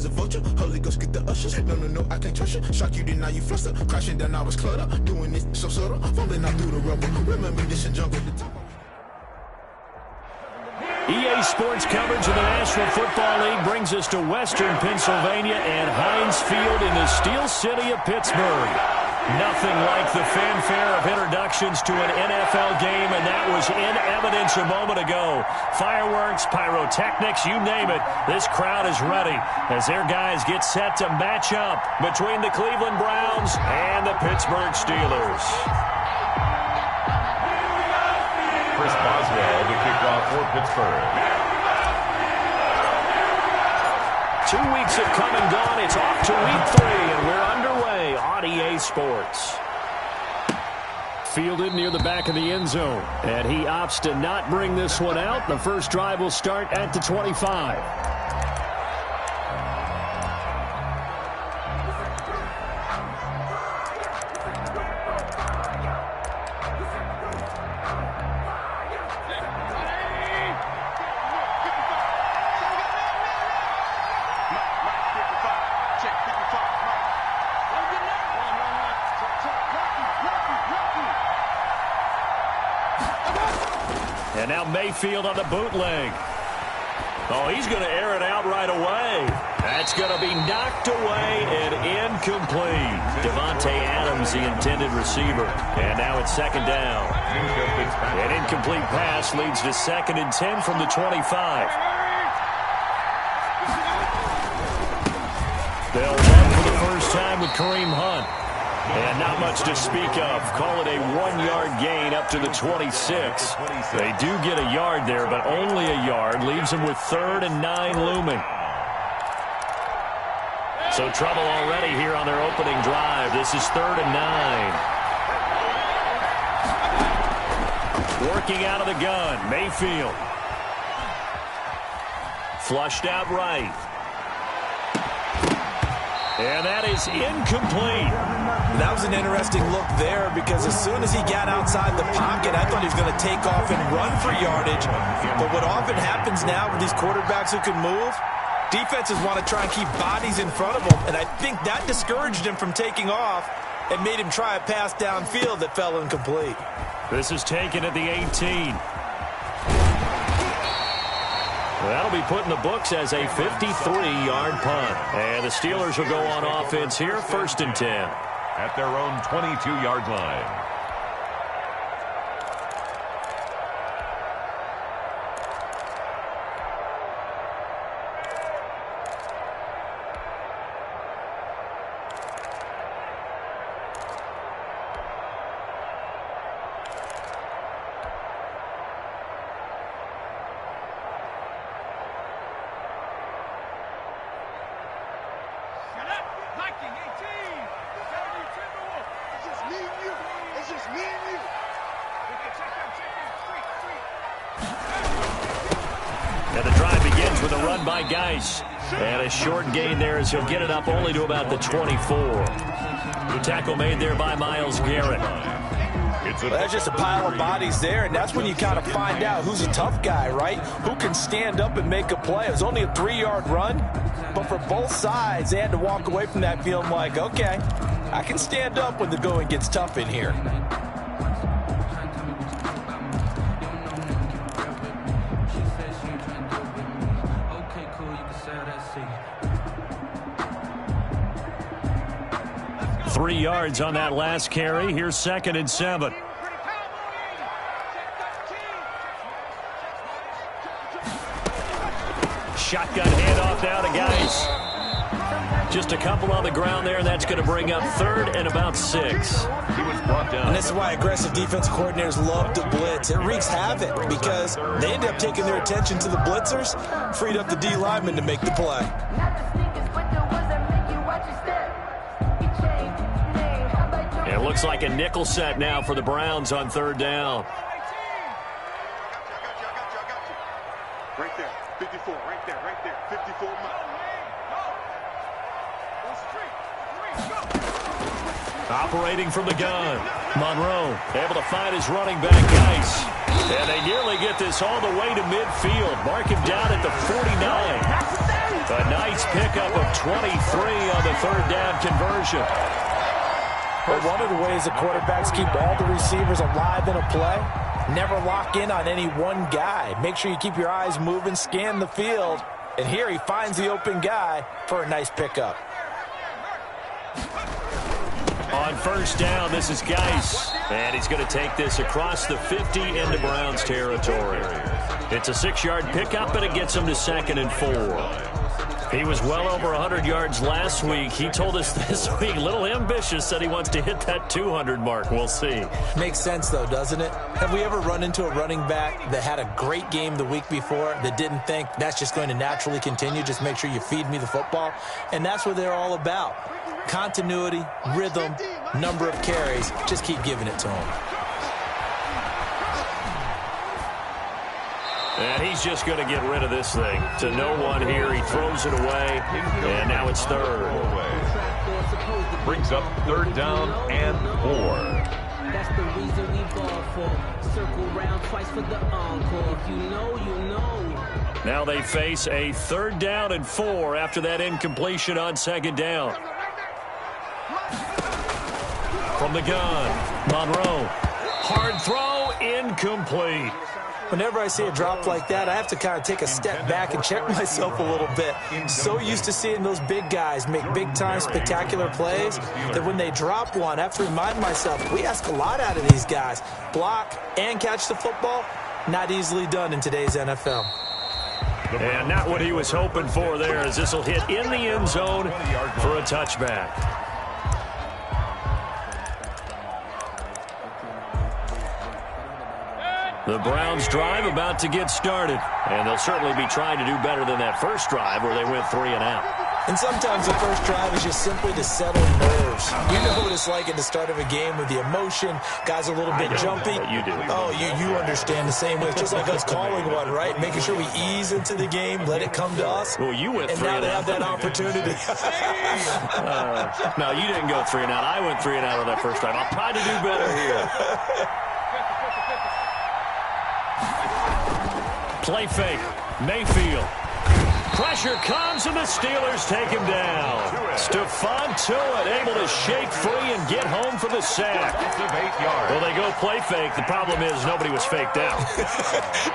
was a vulture. Holy Ghost get the ushers. No, no, no, I can't trust you. Shock you, then now you fluster. Crashing down, I was cluttered. Doing this so subtle. Fumbling out through the rubble. Remember this and jump at the top. EA Sports coverage of the National Football League brings us to Western Pennsylvania and Heinz Field in the Steel City of Pittsburgh. Nothing like the fanfare of introductions to an NFL game, and that was in evidence a moment ago. Fireworks, pyrotechnics, you name it. This crowd is ready as their guys get set to match up between the Cleveland Browns and the Pittsburgh Steelers. Chris Boswell to kick off for Pittsburgh. 2 weeks have come and gone. It's off to week 3, and we're underway on EA Sports. Fielded near the back of the end zone, and he opts to not bring this one out. The first drive will start at the 25. And now Mayfield on the bootleg. Oh, he's going to air it out right away. That's going to be knocked away and incomplete. Devontae Adams, the intended receiver. And now it's second down. An incomplete pass leads to 2nd and 10 from the 25. They'll run for the first time with Kareem Hunt. And not much to speak of. Call it a 1-yard gain up to the 26. They do get a yard there, but only a yard. Leaves them with 3rd and 9 looming. So trouble already here on their opening drive. This is 3rd and 9. Working out of the gun, Mayfield. Flushed out right. And that is incomplete. That was an interesting look there because as soon as he got outside the pocket, I thought he was going to take off and run for yardage. But what often happens now with these quarterbacks who can move, defenses want to try and keep bodies in front of them. And I think that discouraged him from taking off and made him try a pass downfield that fell incomplete. This is taken at the 18. That'll be put in the books as a 53-yard punt. And the Steelers will go on offense here, 1st and 10. At their own 22-yard line. And the drive begins with a run by Geis. And a short gain there as he'll get it up only to about the 24. The tackle made there by Myles Garrett. Well, there's just a pile of bodies there, and that's when you kind of find out who's a tough guy, right? Who can stand up and make a play. It was only a 3-yard run, but for both sides, they had to walk away from that feeling like, okay, I can stand up when the going gets tough in here. Three yards on that last carry. Here's 2nd and 7. Shotgun handoff now to Geis. Just a couple on the ground there, and that's going to bring up 3rd and about 6. He was brought down. And this is why aggressive defensive coordinators love to blitz. It wreaks havoc because they end up taking their attention to the blitzers, freed up the D lineman to make the play. It looks like a nickel set now for the Browns on 3rd down. Right there, 54, right there, 54. Operating from the gun. Monroe able to find his running back, Geis. And they nearly get this all the way to midfield. Mark him down at the 49. A nice pickup of 23 on the third down conversion. But one of the ways the quarterbacks keep all the receivers alive in a play, never lock in on any one guy. Make sure you keep your eyes moving, scan the field. And here he finds the open guy for a nice pickup. On first down, this is Geis. And he's going to take this across the 50 into Browns territory. It's a 6-yard pickup, and it gets him to 2nd and 4. He was well over 100 yards last week. He told us this week, a little ambitious, said he wants to hit that 200 mark. We'll see. Makes sense, though, doesn't it? Have we ever run into a running back that had a great game the week before that didn't think that's just going to naturally continue? Just make sure you feed me the football. And that's what they're all about. Continuity, rhythm, number of carries. Just keep giving it to him. And he's just going to get rid of this thing. To no one here. He throws it away. And now it's third. Brings up third down and 4. That's the reason we ball for. Circle round twice for the encore. If you know, you know. Now they face a 3rd down and 4 after that incompletion on 2nd down. From the gun, Monroe. Hard throw, incomplete. Whenever I see a drop like that, I have to kind of take a step back and check myself a little bit. So used to seeing those big guys make big-time spectacular plays that when they drop one, I have to remind myself, we ask a lot out of these guys. Block and catch the football, not easily done in today's NFL. And not what he was hoping for there, as this will hit in the end zone for a touchback. The Browns drive about to get started, and they'll certainly be trying to do better than that first drive where they went 3 and out. And sometimes the first drive is just simply to settle nerves. You know what it's like at the start of a game with the emotion, guys a little bit jumpy. You do. Oh, you understand the same way. It's just like us calling one, right? Making sure we ease into the game, let it come to us. Well, you went 3 and out. And now they have that opportunity. No, you didn't go 3 and out. I went 3 and out on that first drive. I'll try to do better here. Play fake. Mayfield. Pressure comes, and the Steelers take him down. Stephon Tuitt able to shake free and get home for the sack. Well, they go play fake. The problem is nobody was faked out.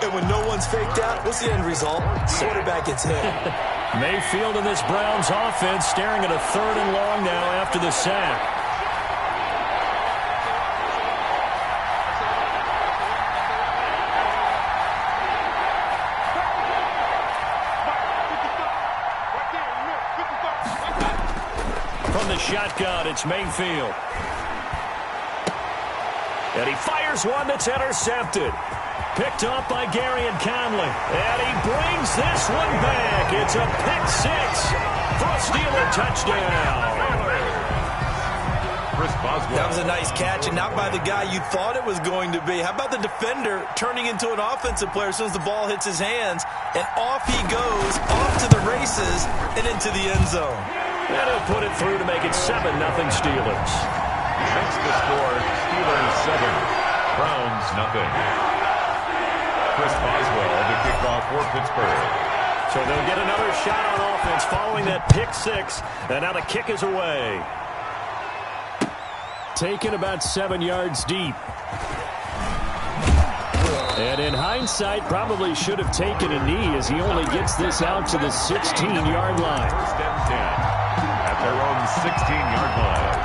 And when no one's faked out, what's the end result? Quarterback gets hit. Mayfield in this Browns offense staring at a 3rd and long now after the sack. From the shotgun, it's Mayfield. And he fires one that's intercepted. Picked off by Gary and Conley. And he brings this one back. It's a pick 6 for a Steeler touchdown. That was a nice catch, and not by the guy you thought it was going to be. How about the defender turning into an offensive player as soon as the ball hits his hands, and off he goes, off to the races, and into the end zone. And he'll put it through to make it 7-0 Steelers. Makes the score Steelers 7, Browns nothing. Chris Boswell to kick off for Pittsburgh. So they'll get another shot on offense following that pick 6, and now the kick is away. Taken about 7 yards deep. And in hindsight, probably should have taken a knee as he only gets this out to the 16-yard line. First and 10 at their own 16-yard line.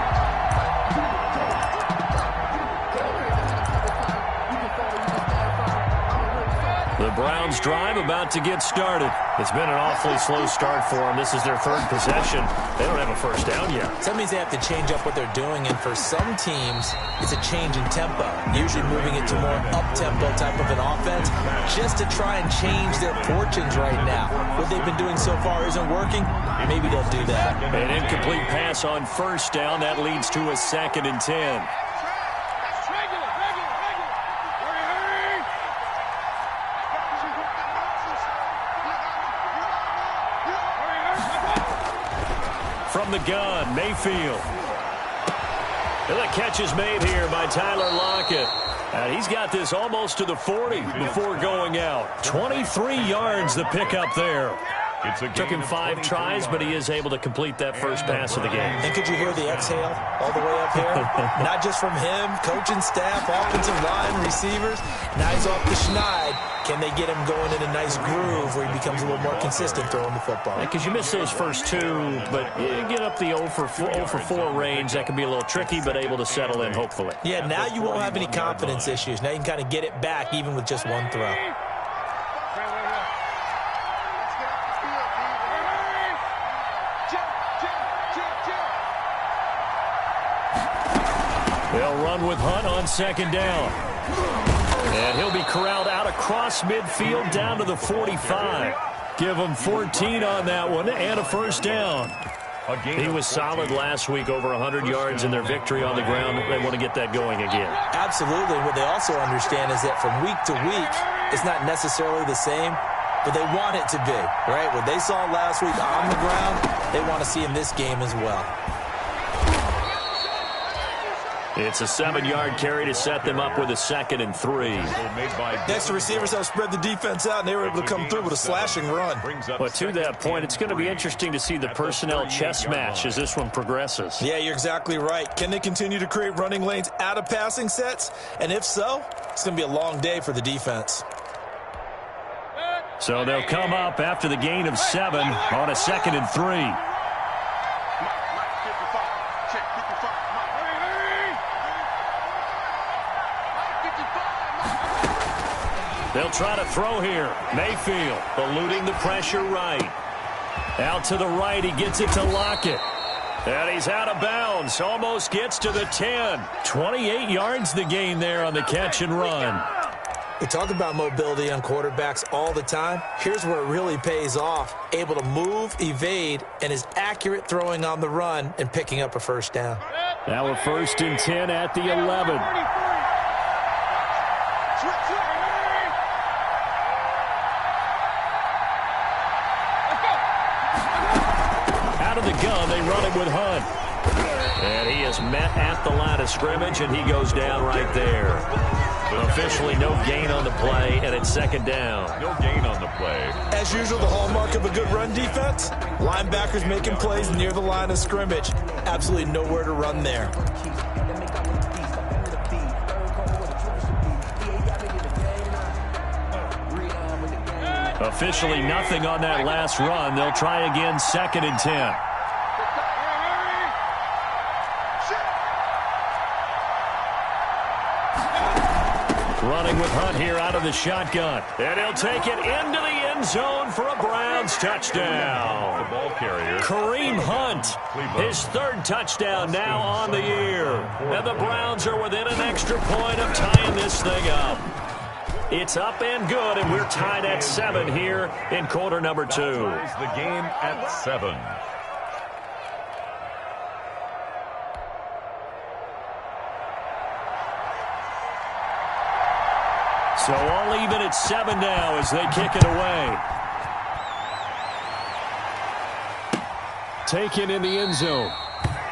The Browns drive about to get started. It's been an awfully slow start for them. This is their 3rd possession. They don't have a first down yet. So that means they have to change up what they're doing, and for some teams, it's a change in tempo. Usually moving it to more up-tempo type of an offense just to try and change their fortunes right now. What they've been doing so far isn't working. Maybe they'll do that. An incomplete pass on first down. That leads to a 2nd and 10. From the gun, Mayfield. And the catch is made here by Tyler Lockett. And he's got this almost to the 40 before going out. 23 yards the pickup there. Took him 5 tries, but he is able to complete that first pass of the game. And could you hear the exhale all the way up here? Not just from him, coaching staff, offensive line, receivers. Now he's off the schneid. Can they get him going in a nice groove where he becomes a little more consistent throwing the football? Because you miss those first 2, but you get up the 0 for 4 range. That can be a little tricky, but able to settle in, hopefully. Yeah, now you won't have any confidence issues. Now you can kind of get it back even with just one throw. They'll run with Hunt on second down. And he'll be corralled out across midfield down to the 45. Give him 14 on that one and a first down. He was solid last week, over 100 yards in their victory on the ground. They want to get that going again. Absolutely. What they also understand is that from week to week, it's not necessarily the same, but they want it to be, right? What they saw last week on the ground, they want to see in this game as well. It's a 7-yard carry to set them up with a 2nd and 3. Next, the receivers helped spread the defense out, and they were able to come through with a slashing run. But to that point, it's going to be interesting to see the personnel chess match as this one progresses. Yeah, you're exactly right. Can they continue to create running lanes out of passing sets? And if so, it's going to be a long day for the defense. So they'll come up after the gain of 7 on a 2nd and 3. They'll try to throw here. Mayfield eluding the pressure right. Out to the right, he gets it to Lockett. And he's out of bounds. Almost gets to the 10. 28 yards the gain there on the catch and run. We talk about mobility on quarterbacks all the time. Here's where it really pays off. Able to move, evade, and is accurate throwing on the run and picking up a first down. Now a 1st and 10 at the 11. The gun, they run it with Hunt. And he is met at the line of scrimmage, and he goes down right there. Officially no gain on the play, and it's 2nd down. No gain on the play. As usual, the hallmark of a good run defense, linebackers making plays near the line of scrimmage. Absolutely nowhere to run there. Officially nothing on that last run. They'll try again, 2nd and 10. Running with Hunt here out of the shotgun. And he'll take it into the end zone for a Browns touchdown. The ball carrier, Kareem Hunt, his 3rd touchdown now on the year. And the Browns are within an extra point of tying this thing up. It's up and good, and we're tied at 7 here in quarter number 2. Ties the game at 7. So all even at 7 now as they kick it away. Taken in the end zone.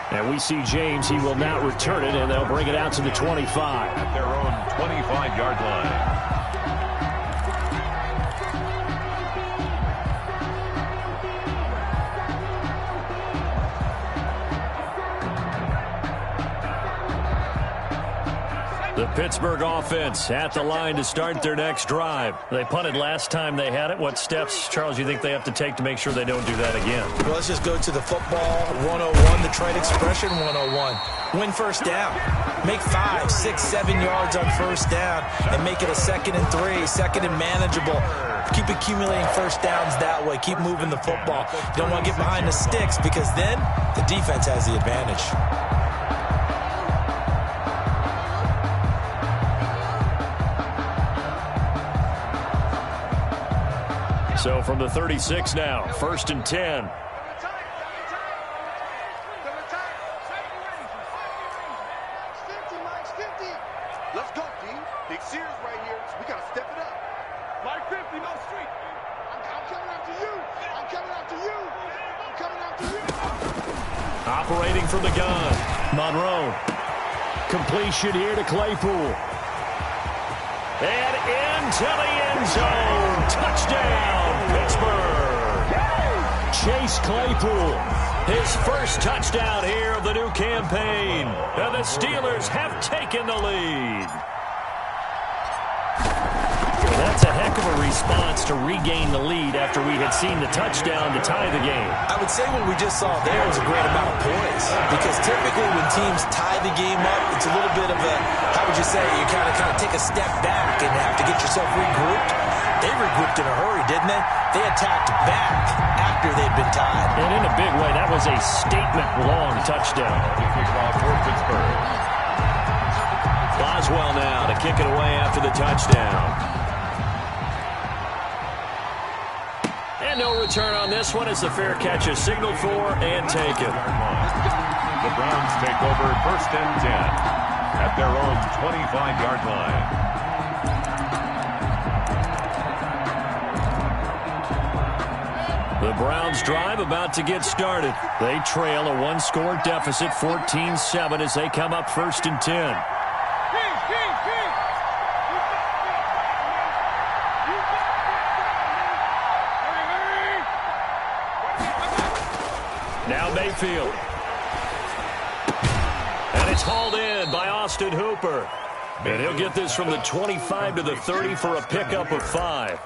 And we see James. He will not return it, and they'll bring it out to the 25. At their own 25-yard line. The Pittsburgh offense at the line to start their next drive. They punted last time they had it. What steps, Charles, you think they have to take to make sure they don't do that again? Well, let's just go to the football 101, the trade expression 101. Win first down. Make 5, 6, 7 yards on first down and make it a 2nd and 3, 2nd and manageable. Keep accumulating first downs that way. Keep moving the football. You don't want to get behind the sticks because then the defense has the advantage. So from the 36 now, 1st and 10. Let's go, D. Big Sears right here. We got to step it up. Like 50, no street. I'm coming after you. I'm coming after you. I'm coming after you. Operating from the gun. Monroe. Completion here to Claypool. And into the end zone. Touchdown, Pittsburgh. Chase Claypool. His first touchdown here of the new campaign. And the Steelers have taken the lead. That's a heck of a response to regain the lead after we had seen the touchdown to tie the game. I would say what we just saw there is a great amount of poise. Because typically when teams tie the game up, it's a little bit of a, how would you say, you kind of take a step back and have to get yourself regrouped. They regrouped in a hurry, didn't they? They attacked back after they'd been tied. And in a big way, that was a statement-long touchdown. Kickoff for Pittsburgh. Boswell now to kick it away after the touchdown. And no return on this one as the fair catch is signaled for and taken. The Browns take over 1st and 10 at their own 25-yard line. The Browns drive about to get started. They trail a one-score deficit, 14-7, as they come up 1st and 10. Now Mayfield. And it's hauled in by Austin Hooper. And he'll get this from the 25 to the 30 for a pickup of 5.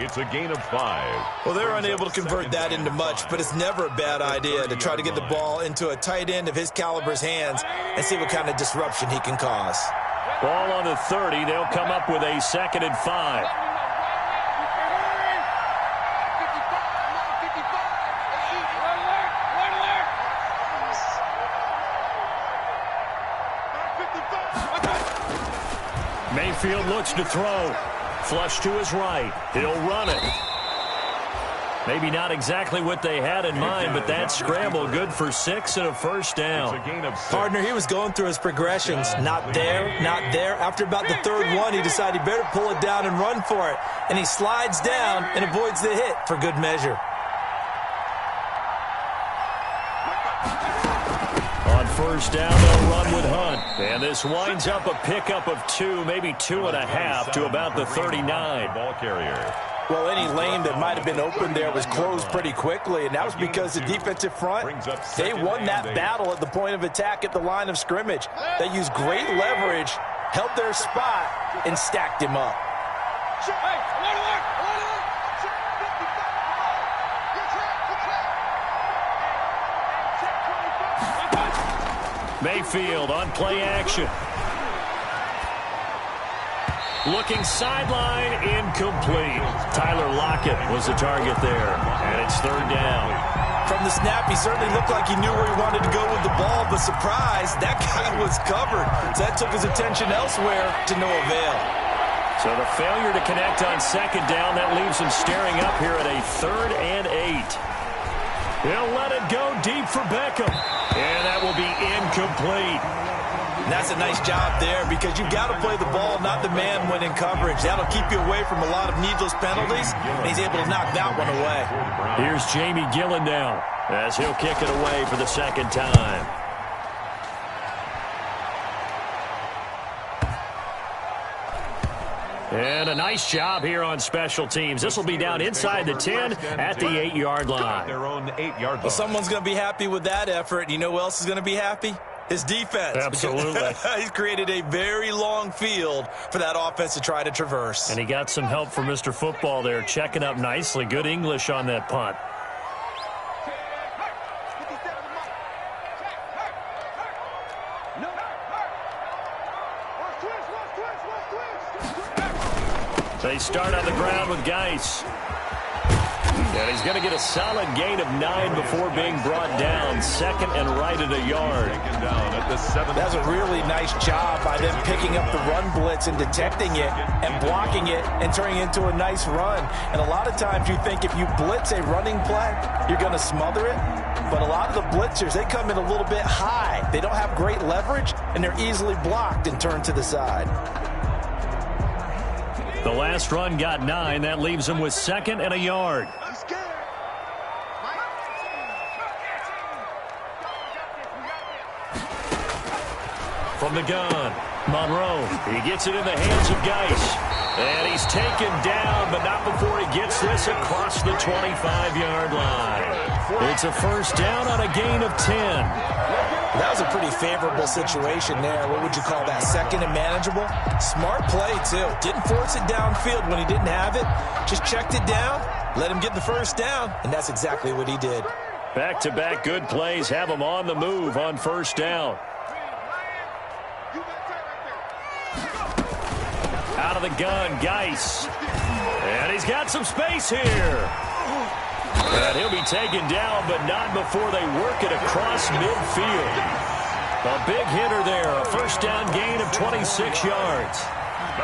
It's a gain of 5. Well, they're unable to convert that into much, but it's never a bad idea to try to get the ball into a tight end of his caliber's hands and see what kind of disruption he can cause. Ball on the 30. They'll come up with a 2nd and 5. Mayfield looks to throw. Flush to his right. He'll run it. Maybe not exactly what they had in mind, but that scramble good for 6 and a first down. Partner, he was going through his progressions. Not there, not there. After about the 3rd one, he decided he better pull it down and run for it. And he slides down and avoids the hit for good measure. On 1st down, they'll run with Hunt. And this winds up a pickup of 2, maybe 2.5 to about the 39. Ball carrier. Well, any lane that might have been open there was closed pretty quickly, and that was because the defensive front, they won that battle at the point of attack at the line of scrimmage. They used great leverage, held their spot, and stacked him up. Mayfield on play action. Looking sideline, incomplete. Tyler Lockett was the target there, and it's 3rd down. From the snap, he certainly looked like he knew where he wanted to go with the ball, but surprise, that guy was covered. So that took his attention elsewhere to no avail. So the failure to connect on 2nd down, that leaves him staring up here at a 3rd and 8. He'll let it go deep for Beckham. And that will be incomplete. And that's a nice job there because you've got to play the ball, not the man when in coverage. That'll keep you away from a lot of needless penalties, and he's able to knock that one away. Here's Jamie Gillen now as he'll kick it away for the 2nd time. And a nice job here on special teams. This will be down inside the 10 at the 8-yard line. Their own 8-yard line. Well, someone's going to be happy with that effort. You know who else is going to be happy? His defense. Absolutely. He's created a very long field for that offense to try to traverse. And he got some help from Mr. Football there, checking up nicely. Good English on that punt. They start on the ground with Geis. And he's going to get a solid gain of 9 before being brought down. 2nd and right at a yard. That's a really nice job by them picking up the run blitz and detecting it and blocking it and turning it into a nice run. And a lot of times you think if you blitz a running play, you're going to smother it. But a lot of the blitzers, they come in a little bit high. They don't have great leverage, and they're easily blocked and turned to the side. The last run got 9. That leaves him with 2nd and a yard. From the gun, Monroe. He gets it in the hands of Geis. And he's taken down, but not before he gets this across the 25-yard line. It's a first down on a gain of 10. That was a pretty favorable situation there. What would you call that? Second and manageable? Smart play, too. Didn't force it downfield when he didn't have it. Just checked it down, let him get the first down, and that's exactly what he did. Back-to-back good plays have him on the move on first down. Out of the gun, Geis. And he's got some space here. And he'll be taken down, but not before they work it across midfield. A big hitter there, a first down gain of 26 yards.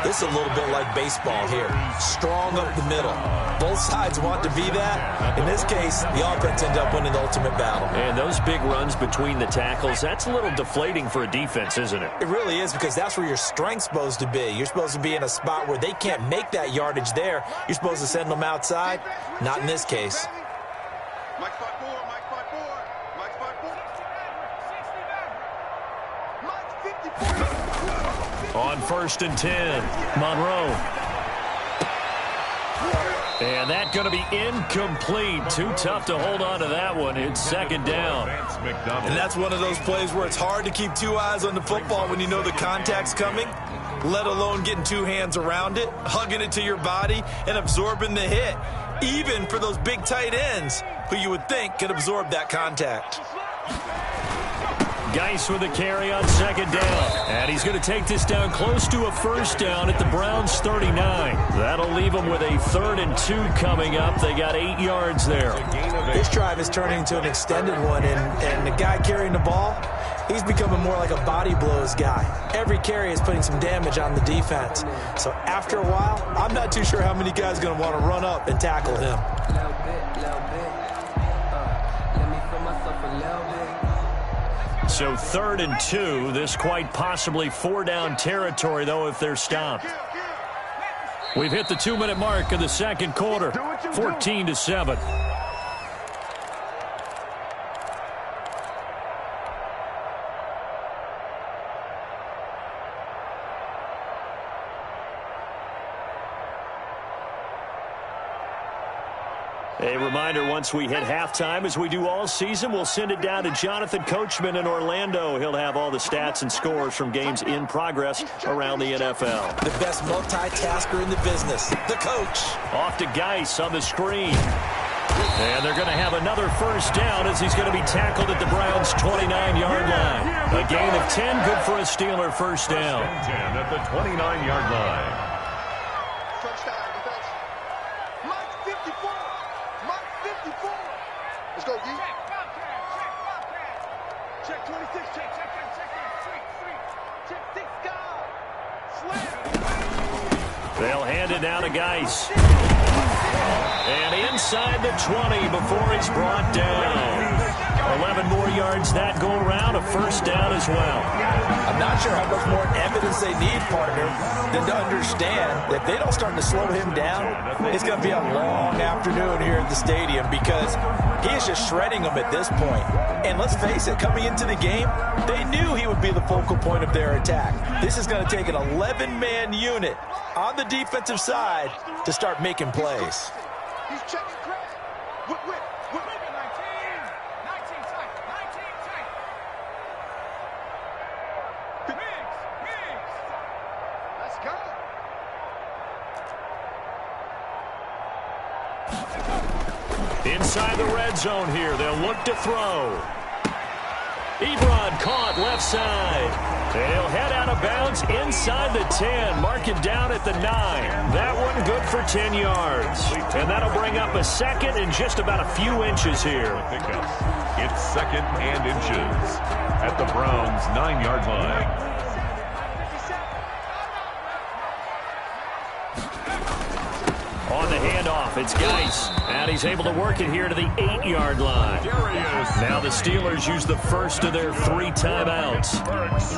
This is a little bit like baseball here. Strong up the middle. Both sides want to be that. In this case, the offense ends up winning the ultimate battle. And those big runs between the tackles, that's a little deflating for a defense, isn't it? It really is, because that's where your strength's supposed to be. You're supposed to be in a spot where they can't make that yardage there. You're supposed to send them outside. Not in this case. Mike spot 4, Mike spot 4, Mike spot 4. Mike 54. On first and 10, Monroe. And that's going to be incomplete. Too tough to hold on to that one. It's second down. And that's one of those plays where it's hard to keep two eyes on the football when you know the contact's coming, let alone getting two hands around it, hugging it to your body, and absorbing the hit. Even for those big tight ends who you would think could absorb that contact. Geis with a carry on second down. And he's going to take this down close to a first down at the Browns' 39. That'll leave them with a 3rd and 2 coming up. They got 8 yards there. This drive is turning into an extended one, and the guy carrying the ball, he's becoming more like a body blows guy. Every carry is putting some damage on the defense. So after a while, I'm not too sure how many guys are going to want to run up and tackle him. So 3rd and 2. This quite possibly 4-down territory, though, if they're stopped. We've hit the 2-minute mark of the second quarter. 14-7. A reminder, once we hit halftime, as we do all season, we'll send it down to Jonathan Coachman in Orlando. He'll have all the stats and scores from games in progress around the NFL. The best multitasker in the business, the coach. Off to Geis on the screen. And they're going to have another first down as he's going to be tackled at the Browns' 29-yard line. A gain of 10, good for a Steeler first down. 10 at the 29-yard line. Let's go, D. Check 26, check 6, God. Slam. They'll hand it down to Geis. And inside the 20 before he's brought down. 11 more yards that go around, a first down as well. I'm not sure how much more evidence they need, partner, than to understand that if they don't start to slow him down, it's going to be a long afternoon here at the stadium, because he is just shredding them at this point. And let's face it, coming into the game, they knew he would be the focal point of their attack. This is going to take an 11-man unit on the defensive side to start making plays. He's checking crack. Whip. 19 tight. Migs. Let's go. Inside the red zone here, they'll look to throw. Ebron caught left side. And he'll head out of bounds inside the 10. Mark it down at the 9. That one good for 10 yards. And that'll bring up a second and just about a few inches here. It's second and inches at the Browns' 9-yard line. On the handoff, it's Geis. And he's able to work it here to the 8-yard line. Now the Steelers use the first of their 3 timeouts,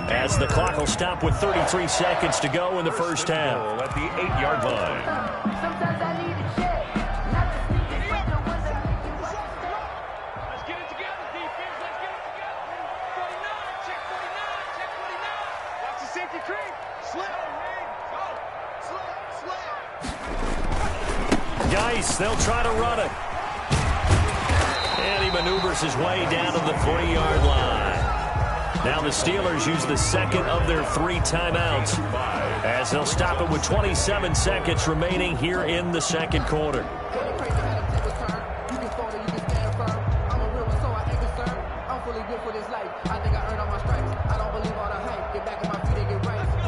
as the clock will stop with 33 seconds to go in the first half. At the 8-yard line. Sometimes I need a check. Not to sneak it, but the ones that make it right. Let's get it together, defense. Let's get it together. 49, check 49. Watch the safety creep. Slip. Go. Slip. Geis. They'll try to run it. And he maneuvers his way down to the 3-yard line. Now the Steelers use the second of their 3 timeouts as they'll stop it with 27 seconds remaining here in the second quarter.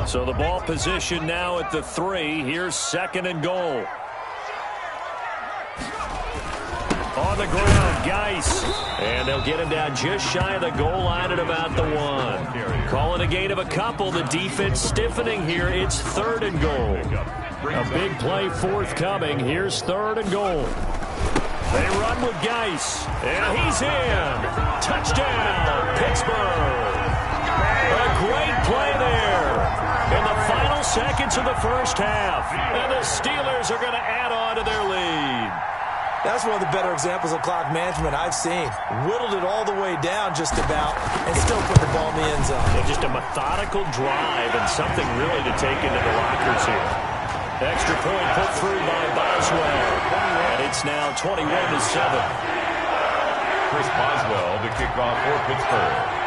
So the ball position now at the 3. Here's 2nd and goal. On the ground, Geis. And they'll get him down just shy of the goal line at about the 1. Calling a gain of a couple. The defense stiffening here. It's 3rd and goal. A big play forthcoming. Here's 3rd and goal. They run with Geis. And he's in. Touchdown, Pittsburgh. A great play there in the final seconds of the first half. And the Steelers are going to add on to their lead. That's one of the better examples of clock management I've seen. Whittled it all the way down just about and still put the ball in the end zone. Yeah, just a methodical drive and something really to take into the lockers here. Extra point put through by Boswell. And it's now 21-7. Chris Boswell to kick off for Pittsburgh.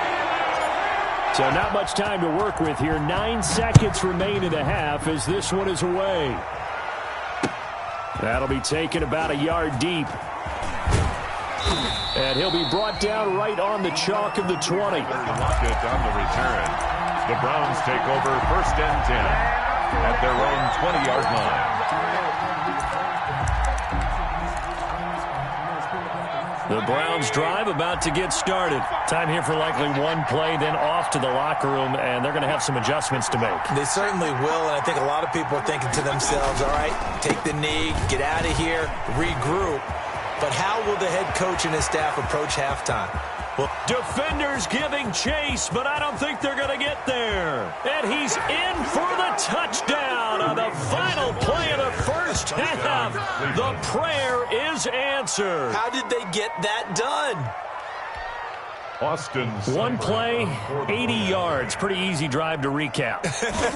So not much time to work with here. 9 seconds remain in the half as this one is away. That'll be taken about a yard deep. And he'll be brought down right on the chalk of the 20. Lock it on the return. The Browns take over 1st and 10 at their own 20-yard line. The Browns drive about to get started. Time here for likely one play, then off to the locker room, and they're going to have some adjustments to make. They certainly will, and I think a lot of people are thinking to themselves, all right, take the knee, get out of here, regroup. But how will the head coach and his staff approach halftime? Well, defenders giving chase, but I don't think they're going to get there. And he's in for the touchdown on the final play of the first half. The prayer is answered. How did they get that done? Austin. One play, 80 yards. Pretty easy drive to recap.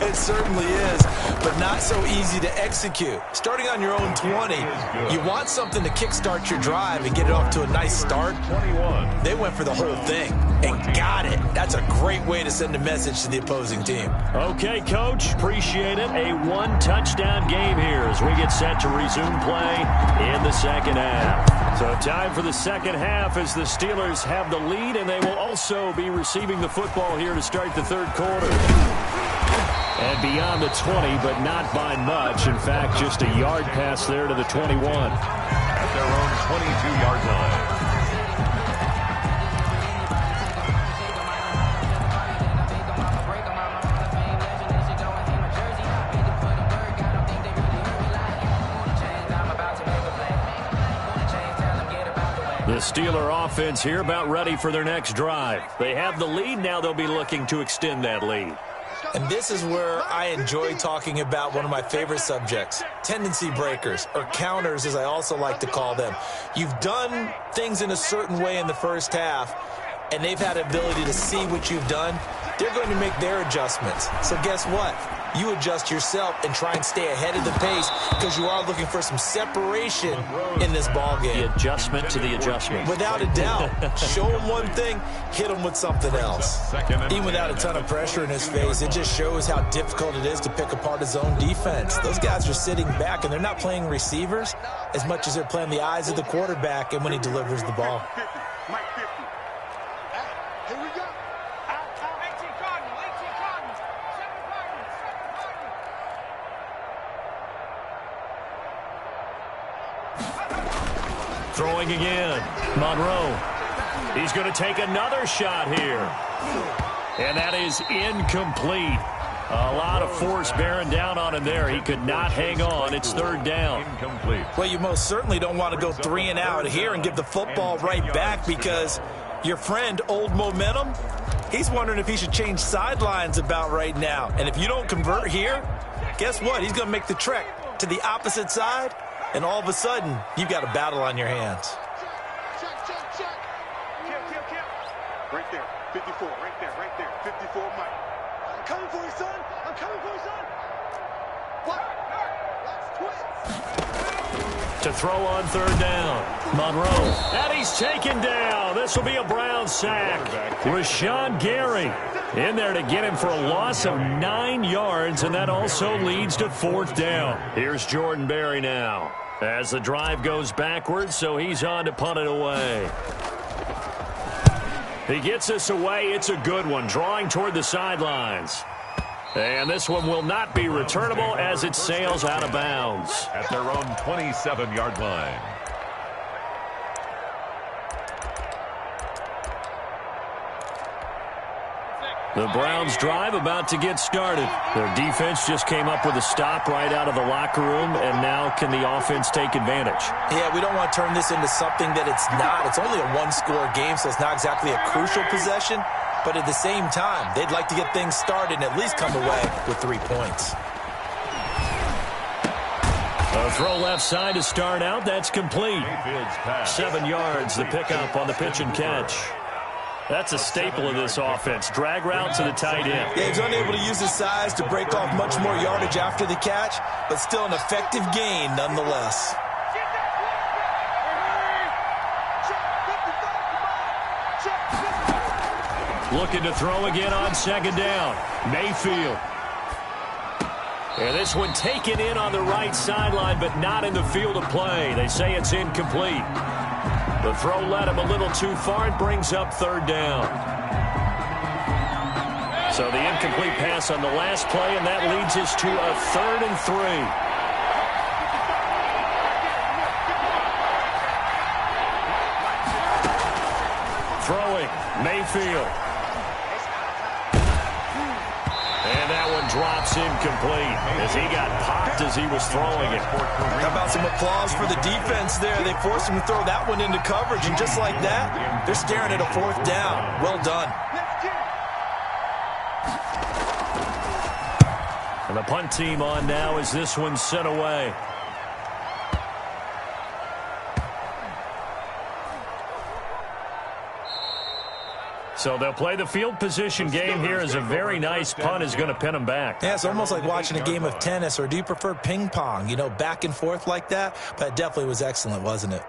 It certainly is, but not so easy to execute. Starting on your own 20, you want something to kickstart your drive and get it off to a nice start. 21. They went for the whole thing and got it. That's a great way to send a message to the opposing team. Okay, Coach. Appreciate it. A 1-touchdown game here as we get set to resume play in the second half. So time for the second half as the Steelers have the lead, and they will also be receiving the football here to start the third quarter. And beyond the 20, but not by much. In fact, just a yard pass there to the 21. At their own 22-yard line. The Steeler offense here about ready for their next drive. They have the lead. Now they'll be looking to extend that lead. And this is where I enjoy talking about one of my favorite subjects, tendency breakers, or counters as I also like to call them. You've done things in a certain way in the first half, and they've had the ability to see what you've done. They're going to make their adjustments. So guess what? You adjust yourself and try and stay ahead of the pace because you are looking for some separation in this ball game. The adjustment to the adjustment. Without a doubt. Show him one thing, hit him with something else. Even without a ton of pressure in his face, it just shows how difficult it is to pick apart his own defense. Those guys are sitting back, and they're not playing receivers as much as they're playing the eyes of the quarterback and when he delivers the ball. Here we go. Throwing again. Monroe. He's going to take another shot here. And that is incomplete. A lot of force bearing down on him there. He could not hang on. It's third down. Incomplete. Well, you most certainly don't want to go 3 and out here and give the football right back because your friend, Old Momentum, he's wondering if he should change sidelines about right now. And if you don't convert here, guess what? He's going to make the trek to the opposite side, and all of a sudden, you've got a battle on your hands. Check. Right there, 54, right there, 54, Mike. I'm coming for you, son. to throw on third down. Monroe. And he's taken down. This will be a Brown sack. Rashawn Gary in there to get him for a loss of 9 yards, and that also leads to fourth down. Here's Jordan Berry now as the drive goes backwards, so he's on to punt it away. He gets this away. It's a good one, drawing toward the sidelines. And this one will not be returnable as it sails out of bounds. At their own 27-yard line. The Browns drive about to get started. Their defense just came up with a stop right out of the locker room, and now can the offense take advantage? Yeah, we don't want to turn this into something that it's not. It's only a one-score game, so it's not exactly a crucial possession. But at the same time, they'd like to get things started and at least come away with 3 points. A throw left side to start out. That's complete. 7 yards, the pickup on the pitch and catch. That's a staple of this offense. Drag route to the tight end. Yeah, he's unable to use his size to break off much more yardage after the catch, but still an effective gain nonetheless. Looking to throw again on second down. Mayfield. And this one taken in on the right sideline, but not in the field of play. They say it's incomplete. The throw led him a little too far. It brings up third down. So the incomplete pass on the last play, and that leads us to a 3rd and 3. Throwing, Mayfield. And that one drops incomplete as he got popped as he was throwing it. How about some applause for the defense there? They forced him to throw that one into coverage, and just like that, they're staring at a 4th down. Well done. And the punt team on now as this one's sent away. So they'll play the field position game here as a very nice punt is going to pin them back. Yeah, it's almost like watching a game of tennis, or do you prefer ping pong? You know, back and forth like that? But it definitely was excellent, wasn't it?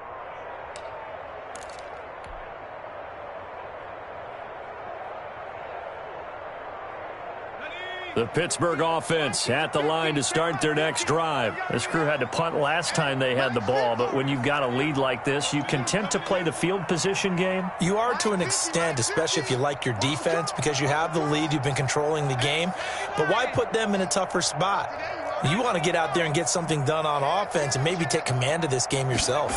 The Pittsburgh offense at the line to start their next drive. This crew had to punt last time they had the ball, but when you've got a lead like this, you content to play the field position game? You are to an extent, especially if you like your defense, because you have the lead, you've been controlling the game. But why put them in a tougher spot? You want to get out there and get something done on offense and maybe take command of this game yourself.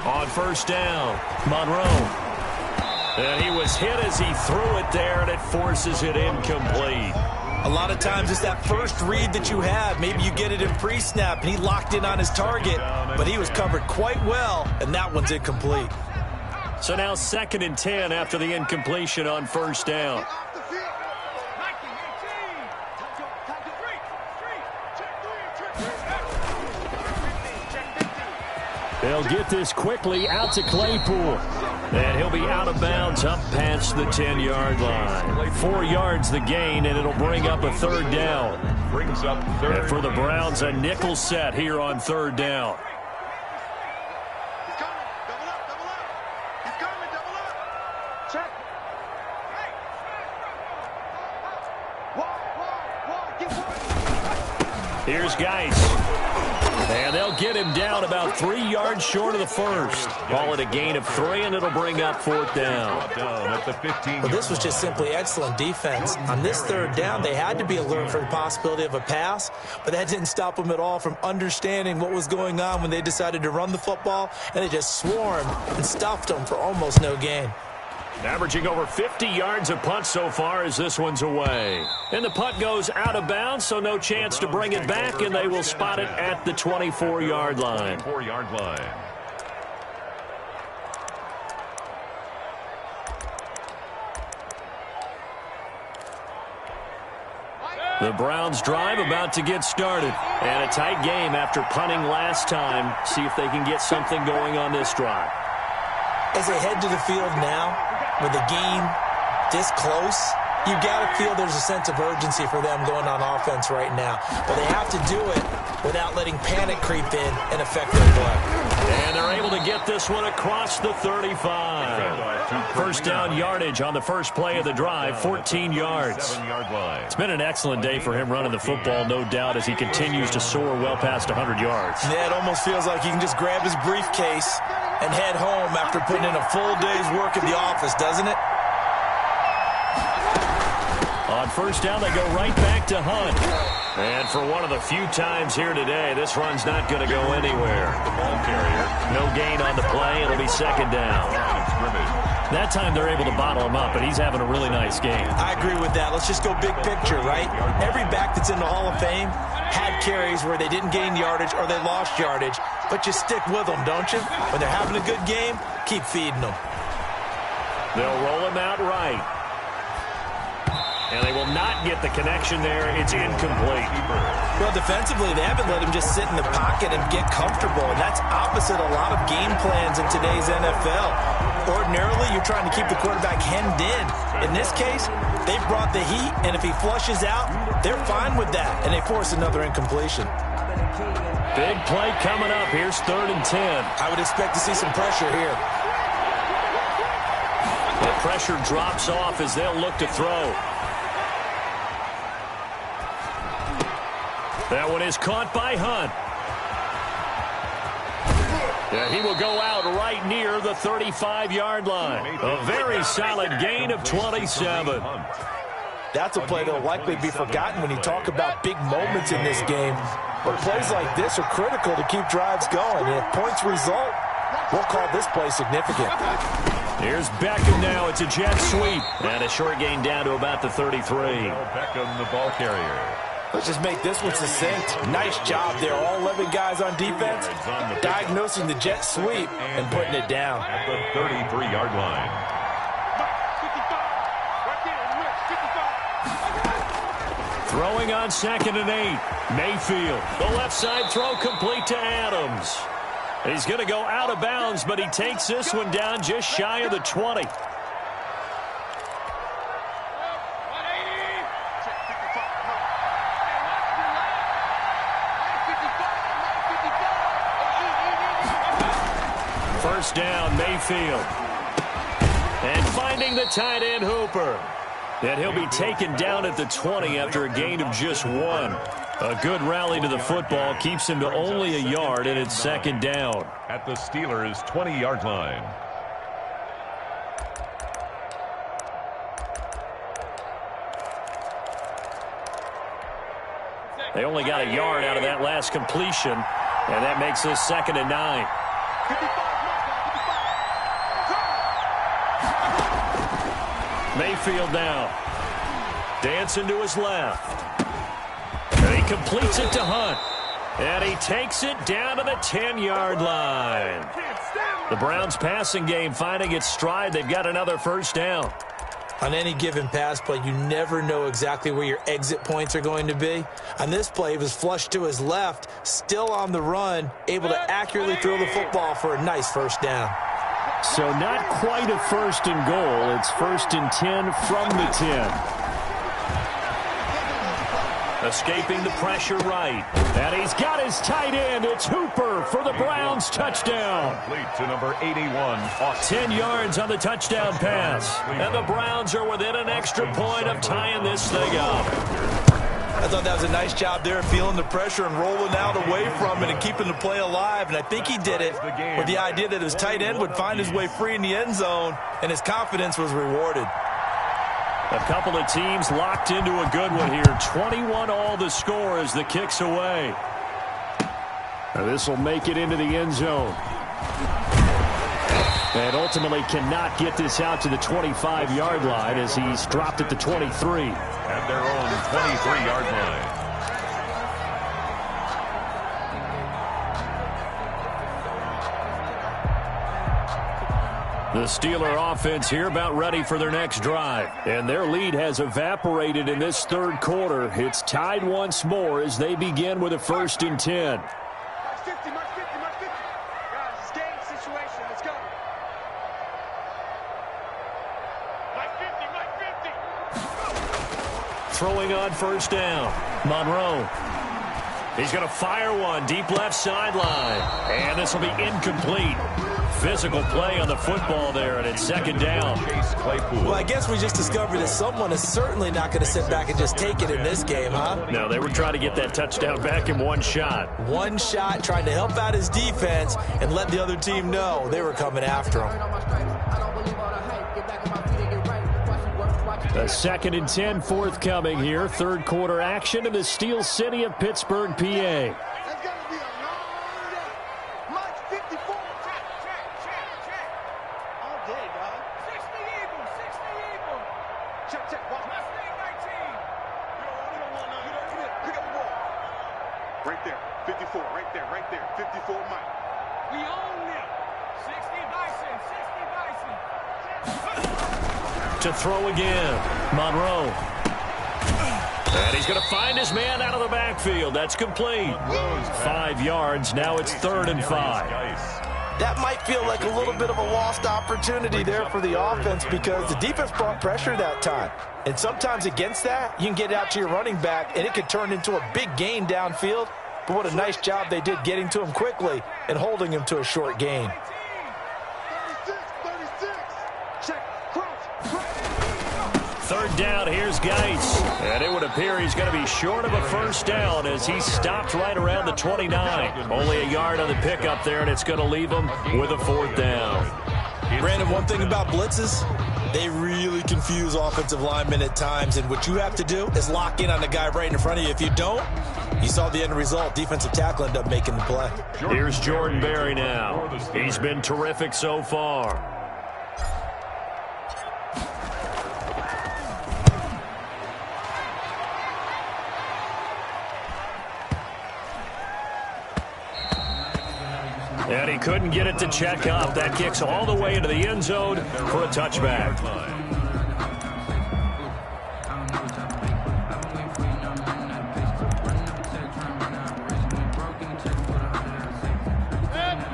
On first down, Monroe. And he was hit as he threw it there, and it forces it incomplete. A lot of times it's that first read that you have. Maybe you get it in pre-snap, and he locked in on his target, but he was covered quite well, and that one's incomplete. So now 2nd and 10 after the incompletion on first down. They'll get this quickly out to Claypool. And he'll be out of bounds up past the 10-yard line. 4 yards the gain, and it'll bring up a 3rd down. Brings up 3rd. And for the Browns, a nickel set here on 3rd down. He's coming. Double up, double up. He's coming, double up. Check. Hey. Walk. Get one. Here's Geis. And they'll get him down about 3 yards short of the first. Call it a gain of 3, and it'll bring up 4th down. At the 15. Well, this was just simply excellent defense. On this 3rd down, they had to be alert for the possibility of a pass, but that didn't stop them at all from understanding what was going on when they decided to run the football, and they just swarmed and stuffed them for almost no gain. Averaging over 50 yards a punt so far as this one's away. And the punt goes out of bounds, so no chance to bring it back, and they will spot it at the 24-yard line. 24-yard line. The Browns drive about to get started. And a tight game after punting last time. See if they can get something going on this drive. As they head to the field now, with the game this close, you got to feel there's a sense of urgency for them going on offense right now. But they have to do it without letting panic creep in and affect their play. And they're able to get this one across the 35. First down yardage on the first play of the drive, 14 yards. It's been an excellent day for him running the football, no doubt, as he continues to soar well past 100 yards. Yeah, it almost feels like he can just grab his briefcase and head home after putting in a full day's work at the office, doesn't it? On first down, they go right back to Hunt. And for one of the few times here today, this run's not going to go anywhere. The ball carrier. No gain on the play. It'll be second down. That time they're able to bottle him up, but he's having a really nice game. I agree with that. Let's just go big picture, right? Every back that's in the Hall of Fame had carries where they didn't gain yardage or they lost yardage, but you stick with them, don't you? When they're having a good game, keep feeding them. They'll roll him out right. And they will not get the connection there. It's incomplete. Well, defensively, they haven't let him just sit in the pocket and get comfortable, and that's opposite a lot of game plans in today's NFL. Ordinarily, you're trying to keep the quarterback hemmed in. In this case, they brought the heat, and if he flushes out, they're fine with that, and they force another incompletion. Big play coming up. Here's 3rd and 10. I would expect to see some pressure here. The pressure drops off as they'll look to throw. That one is caught by Hunt. Yeah, he will go out right near the 35-yard line. A very solid gain of 27. That's a play that will likely be forgotten when you talk about big moments in this game. But plays like this are critical to keep drives going. And if points result, we'll call this play significant. Here's Beckham now. It's a jet sweep. And a short gain down to about the 33. Beckham, the ball carrier. Let's just make this one succinct. Nice job there. All 11 guys on defense diagnosing the jet sweep and putting it down. At the 33-yard line. Throwing on 2nd and 8. Mayfield. The left side throw complete to Adams. He's going to go out of bounds, but he takes this one down just shy of the 20. First down, Mayfield. And finding the tight end, Hooper. And he'll be taken down at the 20 after a gain of just 1. A good rally to the football keeps him to only a yard, and it's 2nd down. At the Steelers' 20-yard line. They only got a yard out of that last completion, and that makes this 2nd and 9. Mayfield now. Dancing to his left. And he completes it to Hunt. And he takes it down to the 10-yard line. The Browns' passing game finding its stride. They've got another first down. On any given pass play, you never know exactly where your exit points are going to be. On this play, he was flushed to his left, still on the run, able to accurately throw the football for a nice first down. So not quite a 1st and goal. It's 1st and 10 from the 10. Escaping the pressure right. And he's got his tight end. It's Hooper for the Browns touchdown. Complete to number 81. 10 yards on the touchdown pass. And the Browns are within an extra point of tying this thing up. I thought that was a nice job there, feeling the pressure and rolling out away from it and keeping the play alive. And I think he did it with the idea that his tight end would find his way free in the end zone, and his confidence was rewarded. A couple of teams locked into a good one here. 21-all the score as the kick's away. Now this will make it into the end zone. And ultimately cannot get this out to the 25-yard line as he's dropped at the 23. At their own 23-yard line. The Steeler offense here about ready for their next drive. And their lead has evaporated in this 3rd quarter. It's tied once more as they begin with a 1st and 10. Mark 50, Mark 50, Mark 50. Guys, it's game situation. Let's go. Mark 50, Mark 50. Throwing on first down. Monroe. He's going to fire one deep left sideline. And this will be incomplete. Physical play on the football there, and it's second down. Well, I guess we just discovered that someone is certainly not going to sit back and just take it in this game, huh? No, they were trying to get that touchdown back in one shot. One shot, trying to help out his defense and let the other team know they were coming after him. A 2nd and 10 forthcoming here. Third quarter action in the Steel City of Pittsburgh, PA. To throw again, Monroe. And he's going to find his man out of the backfield. That's complete. 5 yards. Now it's 3rd and 5. That might feel like a little bit of a lost opportunity there for the offense because the defense brought pressure that time. And sometimes against that, you can get out to your running back, and it could turn into a big gain downfield. But what a nice job they did getting to him quickly and holding him to a short gain. 3rd down, here's Geis. And it would appear he's going to be short of a first down as he stopped right around the 29. Only a yard on the pickup there, and it's going to leave him with a 4th down. Brandon, one thing about blitzes, they really confuse offensive linemen at times, and what you have to do is lock in on the guy right in front of you. If you don't, you saw the end result. Defensive tackle ended up making the play. Here's Jordan Berry now. He's been terrific so far. And he couldn't get it to check up. That kicks all the way into the end zone for a touchback.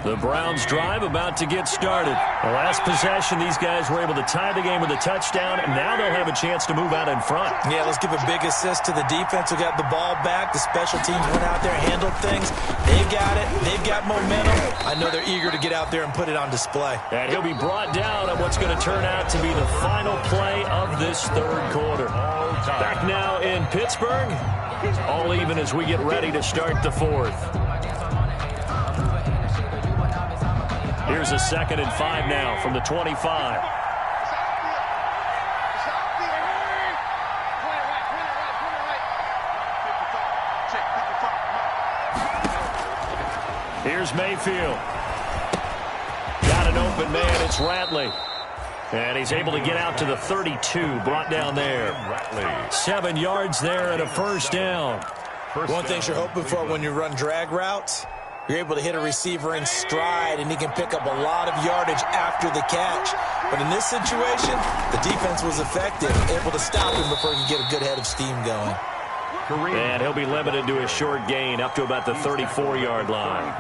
The Browns drive about to get started. The last possession, these guys were able to tie the game with a touchdown, and now they'll have a chance to move out in front. Yeah, let's give a big assist to the defense who got the ball back. The special teams went out there, handled things. They've got it. They've got momentum. I know they're eager to get out there and put it on display. And he'll be brought down on what's going to turn out to be the final play of this 3rd quarter. Back now in Pittsburgh. All even as we get ready to start the 4th. Here's a 2nd and 5 now from the 25. Here's Mayfield. Got an open man. It's Ratley. And he's able to get out to the 32. Brought down there. 7 yards there and a first down. One thing you're hoping for when you run drag routes, you're able to hit a receiver in stride, and he can pick up a lot of yardage after the catch. But in this situation, the defense was effective, able to stop him before he could get a good head of steam going. And he'll be limited to a short gain up to about the 34-yard line.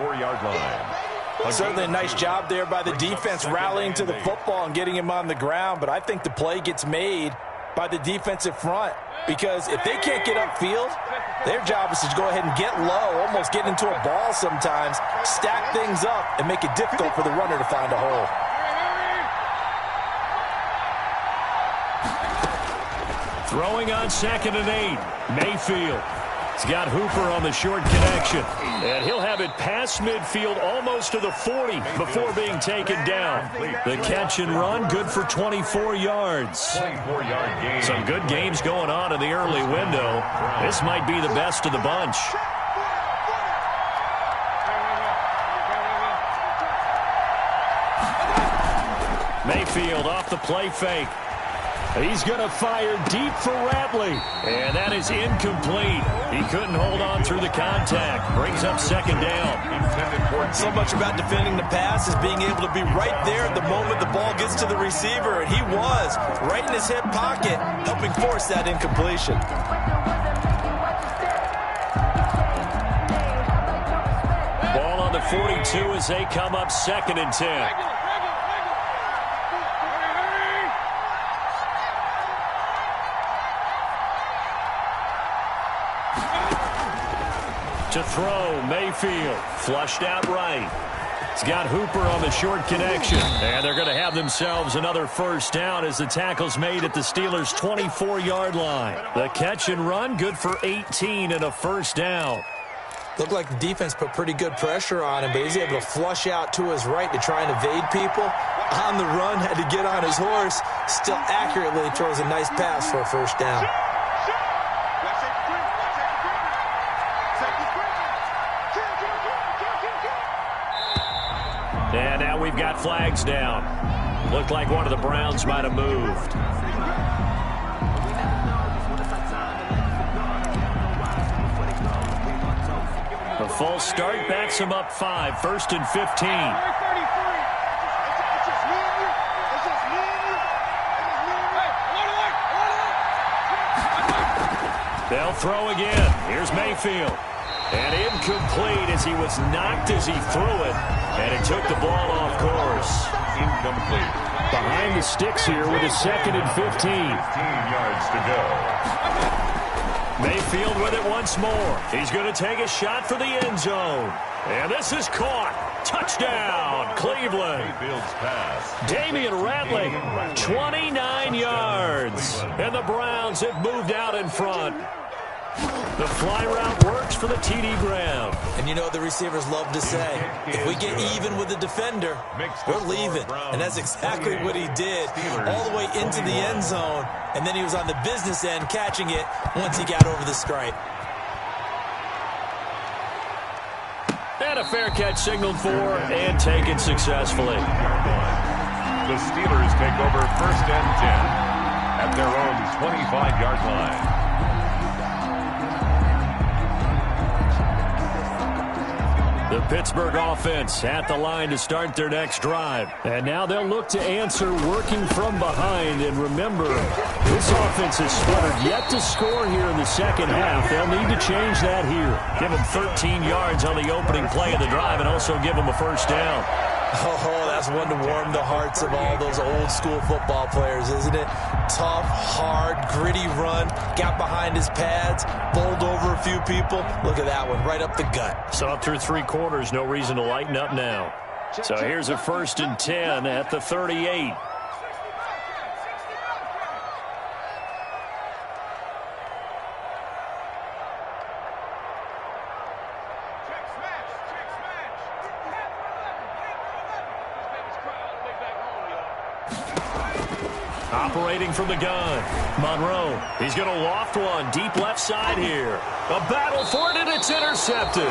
Certainly a nice job there by the defense rallying to the football and getting him on the ground. But I think the play gets made by the defensive front because if they can't get upfield, their job is to go ahead and get low, almost get into a ball sometimes, stack things up, and make it difficult for the runner to find a hole. Throwing on 2nd and 8. Mayfield. He's got Hooper on the short connection. And he'll have it past midfield almost to the 40 before being taken down. The catch and run, good for 24 yards. Some good games going on in the early window. This might be the best of the bunch. Mayfield off the play fake. He's going to fire deep for Ratley. And that is incomplete. He couldn't hold on through the contact. Brings up 2nd down. So much about defending the pass is being able to be right there at the moment the ball gets to the receiver. And he was right in his hip pocket, helping force that incompletion. Ball on the 42 as they come up 2nd and 10. To throw, Mayfield. Flushed out right. He's got Hooper on the short connection. And they're going to have themselves another first down as the tackle's made at the Steelers' 24-yard line. The catch and run, good for 18 and a first down. Looked like the defense put pretty good pressure on him, but he's able to flush out to his right to try and evade people. On the run, had to get on his horse. Still accurately throws a nice pass for a first down. And now we've got flags down. Looked like one of the Browns might have moved. The false start backs him up 5, 1st and 15. They'll throw again. Here's Mayfield. And incomplete as he was knocked as he threw it. And it took the ball off course. Incomplete. Behind the sticks here with a 2nd and 15. 15 yards to go. Mayfield with it once more. He's going to take a shot for the end zone. And this is caught. Touchdown, Cleveland. Mayfield's pass. Damian Rattling, 29 yards. And the Browns have moved out in front. The fly route works for the TD Brown. And you know what the receivers love to say? If we get even with the defender, we're leaving. And that's exactly what he did all the way into the end zone. And then he was on the business end catching it once he got over the stripe. And a fair catch signaled for and taken successfully. The Steelers take over 1st and 10 at their own 25-yard line. The Pittsburgh offense at the line to start their next drive. And now they'll look to answer working from behind. And remember, this offense is sputtered yet to score here in the second half. They'll need to change that here. Give them 13 yards on the opening play of the drive and also give them a first down. Oh, that's one to warm the hearts of all those old school football players, isn't it? Tough, hard, gritty run. Got behind his pads, bowled over a few people. Look at that one, right up the gut. So up through 3 quarters, no reason to lighten up now. So here's a 1st and 10 at the 38. Operating from the gun, Monroe. He's going to loft one deep left side here. A battle for it, and it's intercepted.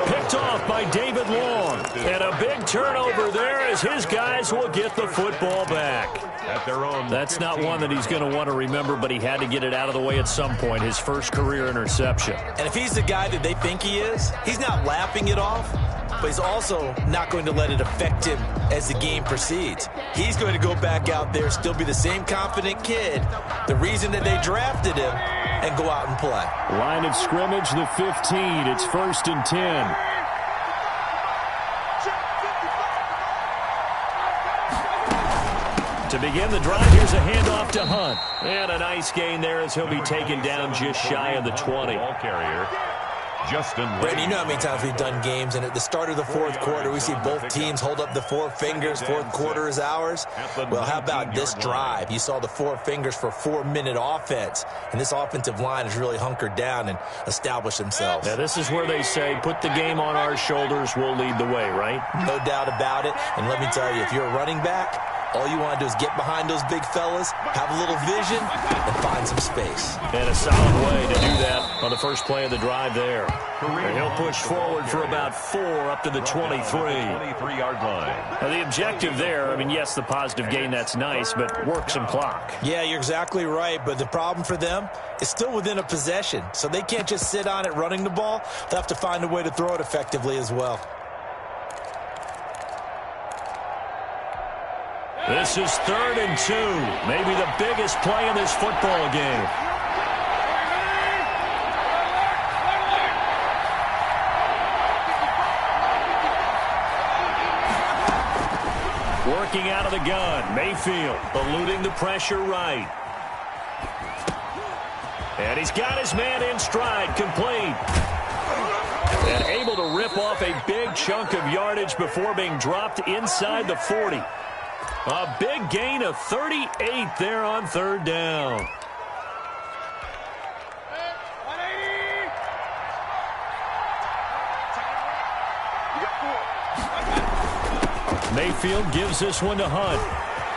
Picked off by David Long. And a big turnover there as his guys will get the football back. At their own. That's not one that he's going to want to remember, but he had to get it out of the way at some point. His first career interception. And if he's the guy that they think he is, he's not laughing it off. But he's also not going to let it affect him as the game proceeds. He's going to go back out there, still be the same confident kid, the reason that they drafted him, and go out and play. Line of scrimmage, the 15. It's 1st and 10. To begin the drive, here's a handoff to Hunt. And a nice gain there as he'll be taken down just shy of the 20. Ball carrier. Justin Lee. Brandon, you know how many times we've done games, and at the start of the 4th quarter, we see both teams hold up the 4 fingers. 4th quarter is ours. Well, how about this drive? You saw the 4 fingers for 4-minute offense, and this offensive line has really hunkered down and established themselves. Now, this is where they say, put the game on our shoulders, we'll lead the way, right? No doubt about it, and let me tell you, if you're a running back, all you want to do is get behind those big fellas, have a little vision, and find some space. And a solid way to do that on the first play of the drive there. And he'll push forward for about 4 up to the 23. 23-yard line. Now, the objective there, I mean, yes, the positive gain, that's nice, but work some clock. Yeah, you're exactly right, but the problem for them is still within a possession, so they can't just sit on it running the ball. They'll have to find a way to throw it effectively as well. This is 3rd and 2, maybe the biggest play in this football game. Working out of the gun, Mayfield eluding the pressure right. And he's got his man in stride, complete. And able to rip off a big chunk of yardage before being dropped inside the 40. A big gain of 38 there on third down. Mayfield gives this one to Hunt.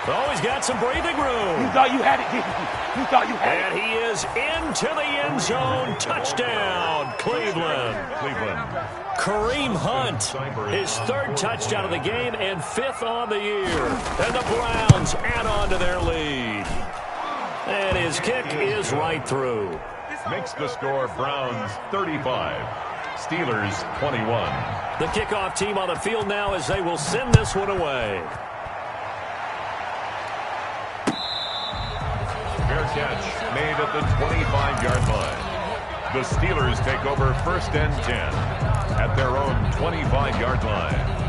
Oh, he's got some breathing room. You thought you had it, didn't you? You thought you had it. And he is into the end zone. Touchdown, Cleveland. Kareem Hunt, his third touchdown of the game and fifth on the year. And the Browns add on to their lead. And his kick is right through. Makes the score Browns 35. Steelers 21. The kickoff team on the field now as they will send this one away. Fair catch made at the 25-yard line. The Steelers take over first and 10 at their own 25-yard line.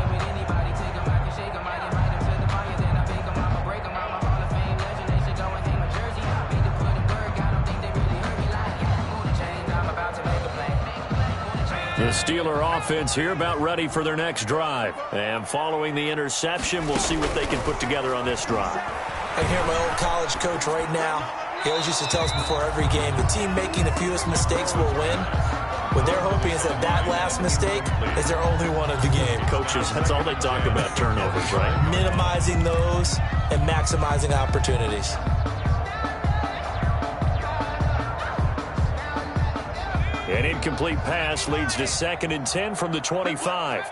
The Steeler offense here about ready for their next drive. And following the interception, we'll see what they can put together on this drive. I hear my old college coach right now. He always used to tell us before every game, the team making the fewest mistakes will win. What they're hoping is that last mistake is their only one of the game. Coaches, that's all they talk about, turnovers, right? Minimizing those and maximizing opportunities. An incomplete pass leads to 2nd and 10 from the 25.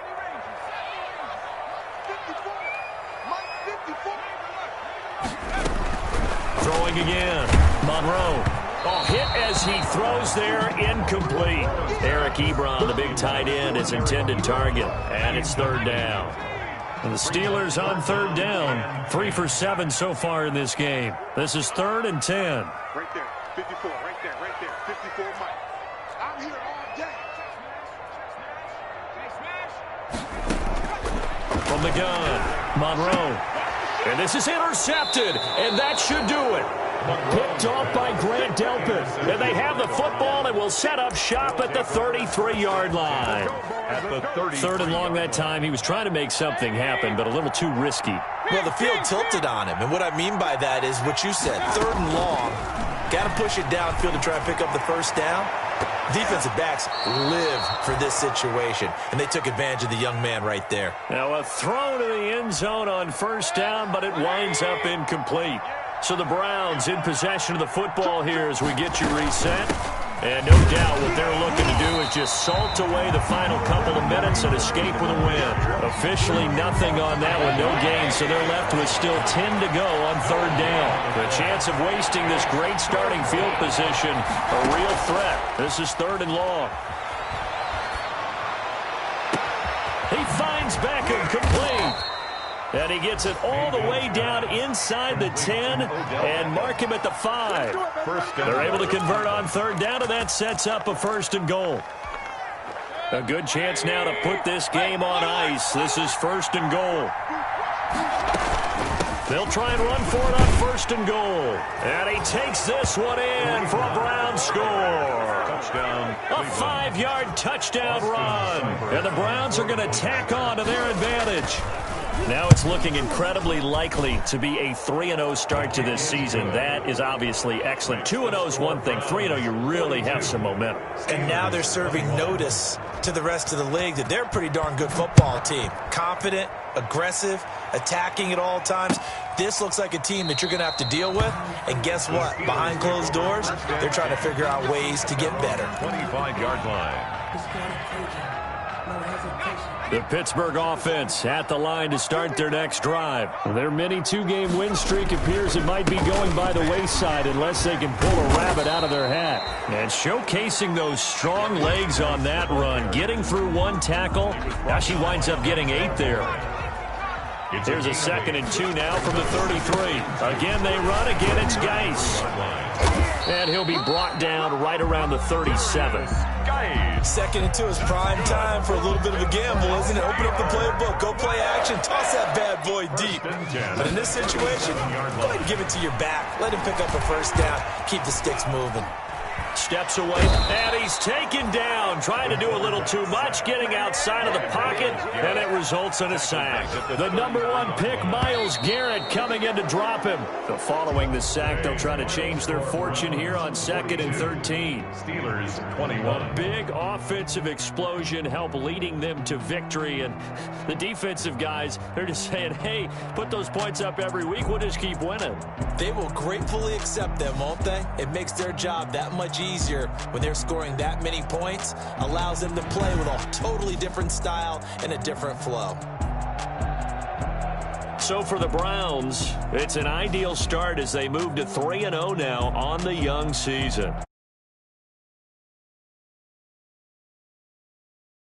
Throwing again. Monroe. Oh, hit as he throws there, incomplete. Eric Ebron, the big tight end, is intended target. And it's third down. And the Steelers on third down. 3 for 7 so far in this game. This is 3rd and 10. Right there, 54, right there, 54, Mike. I'm here all day. From the gun, Monroe. And this is intercepted, and that should do it. Picked off by Grant Delpit. And they have the football and will set up shop at the 33-yard line. At the 3rd and long that time. He was trying to make something happen, but a little too risky. Well, the field tilted on him, and what I mean by that is what you said, 3rd and long. Got to push it downfield to try and pick up the first down. Defensive backs live for this situation, and they took advantage of the young man right there. Now a throw to the end zone on first down, but it winds up incomplete. So the Browns in possession of the football here as we get you reset. And no doubt what they're looking to do is just salt away the final couple of minutes and escape with a win. Officially nothing on that one, no gain, so they're left with still 10 to go on third down. The chance of wasting this great starting field position, a real threat. This is 3rd and long. He finds Beckham complete. And he gets it all the way down inside the 10 and mark him at the 5. They're able to convert on third down, and that sets up a 1st and goal. A good chance now to put this game on ice. This is 1st and goal. They'll try and run for it on 1st and goal. And he takes this one in for a Browns score. touchdown. A 5-yard touchdown run. And the Browns are going to tack on to their advantage. Now it's looking incredibly likely to be a 3-0 start to this season. That is obviously excellent. 2-0 is one thing. 3-0, you really have some momentum. And now they're serving notice to the rest of the league that they're a pretty darn good football team. Confident, aggressive, attacking at all times. This looks like a team that you're going to have to deal with. And guess what? Behind closed doors, they're trying to figure out ways to get better. 25-yard line. The Pittsburgh offense at the line to start their next drive. Their mini 2-game win streak appears it might be going by the wayside unless they can pull a rabbit out of their hat. And showcasing those strong legs on that run, getting through one tackle. Now she winds up getting 8 there. There's a 2nd and 2 now from the 33. Again, they run. Again, it's Geis. And he'll be brought down right around the 37. 2nd and 2 is prime time for a little bit of a gamble, isn't it? Open up the playbook, go play action, toss that bad boy deep. But in this situation, go ahead and give it to your back. Let him pick up a first down, keep the sticks moving. Steps away, and he's taken down. Trying to do a little too much, getting outside of the pocket, and it results in a sack. The #1 pick, Myles Garrett, coming in to drop him. Following the sack, they'll try to change their fortune here on 2nd and 13. Steelers 21. Big offensive explosion help leading them to victory, and the defensive guys, they're just saying, hey, put those points up every week, we'll just keep winning. They will gratefully accept them, won't they? It makes their job that much easier when they're scoring that many points, allows them to play with a totally different style and a different flow. So for the Browns, it's an ideal start as they move to 3-0 now on the young season.